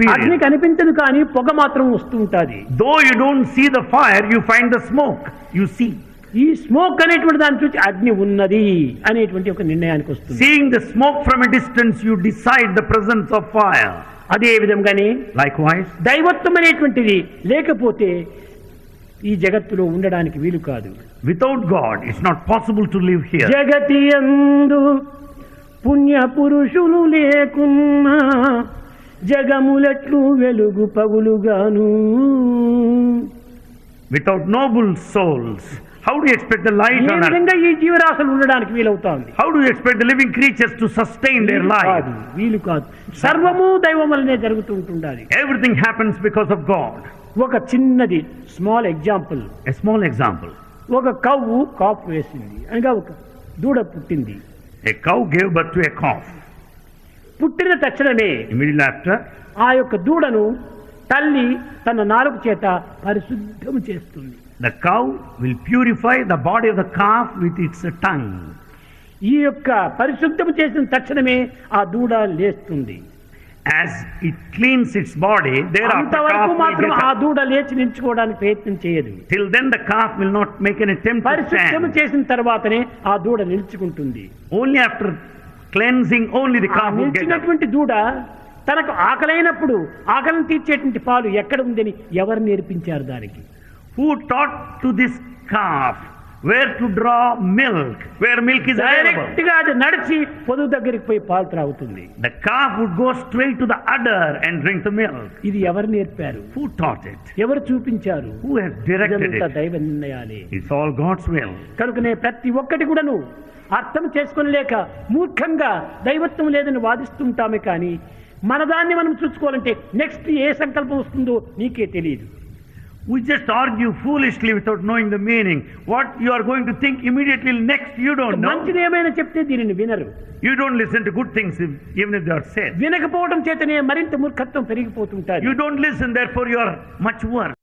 experience. అగ్ని కనిపించదు కానీ పొగ మాత్రం వస్తూ ఉంటుంది. Though you don't see the fire, you find the smoke. You see. ఈ స్మోక్ అనేటువంటి దాన్ని చూసి అగ్ని ఉన్నది అనేటువంటి ఒక నిర్ణయానికి వస్తుంది. Seeing the smoke from a distance, you decide the presence of fire. అదే విధంగానే Likewise, దైవత్వం అనేటువంటిది లేకపోతే ఈ జగత్తులో ఉండడానికి వీలు కాదు. without God, it's not possible to live here. జగతి యందు పుణ్య పురుషులు లేకున్నా జగములెట్లు వెలుగు పగులుగాను. Without noble souls, how do you expect the light A on earth? విధంగా ఈ జీవరాశులు ఉండడానికి వీలవుతోంది? How do you expect the living creatures to sustain their life? వీలు కాదు. సర్వము దైవం వల్లనే జరుగుతూ ఉంటుండాలి. Everything happens because of God. ఒక చిన్నది small example. A small example. ఒక కవ్వు కాపు వేసింది అనగా ఒక దూడ పుట్టింది. A cow gave birth to a calf. పుట్టిన తక్షణమే Immediately after, ఆ యొక్క దూడను తల్లి తన నాలుక చేత పరిశుద్ధం చేస్తుంది. the cow will purify the body of the calf with its tongue. ఈ యొక్క పరిశుద్ధం చేసిన తక్షణమే ఆ దూడ లేస్తుంది. As it cleans its body, thereafter అంతవరకు calf will మాత్రం get ఆ up. దూడ లేచి నిల్చుకోవడానికి ప్రయత్నం చేయదు. Till then the calf will not make an attempt to పరిశుద్ధం stand. చేసిన తర్వాతనే ఆ దూడ నిల్చుకుంటుంది. Only after cleansing, only the ఆ calf will get up. నిల్చినటువంటి దూడ తనకు ఆకలైనప్పుడు ఆకలిని తీర్చేటువంటి పాలు ఎక్కడ ఉందని ఎవరు నేర్పించారు దానికి? Who taught to this calf where to draw milk, where milk is available? Direct గా అది నడిచి పొదుగు దగ్గరికి పోయి పాలు త్రాగుతుంది. The calf would go straight to the udder and drink the milk. ఇది ఎవరు నేర్పారు? Who taught it? ఎవరు చూపించారు? Who has directed ఇదంతా it? దైవ నిర్ణయాలే. It's all God's will. కనుకనే ప్రతి ఒక్కటి కూడాను అర్థం చేసుకోలేక మూర్ఖంగా దైవత్వం లేదని వాదిస్తుంటామే కానీ మన దాన్ని మనం చూసుకోవాలంటే నెక్స్ట్ ఏ సంకల్పం వస్తుందో నీకే తెలియదు. We just argue foolishly without knowing the meaning. What you are going to think immediately next, you don't know. మంచిది ఏమైనా చెప్తే దీనిని వినరు. You don't listen to good things even if they are said. వినకపోవడం చేతనే మరింత మూర్ఖత్వం పెరిగిపోతుంటారు. You don't listen, therefore you are much worse.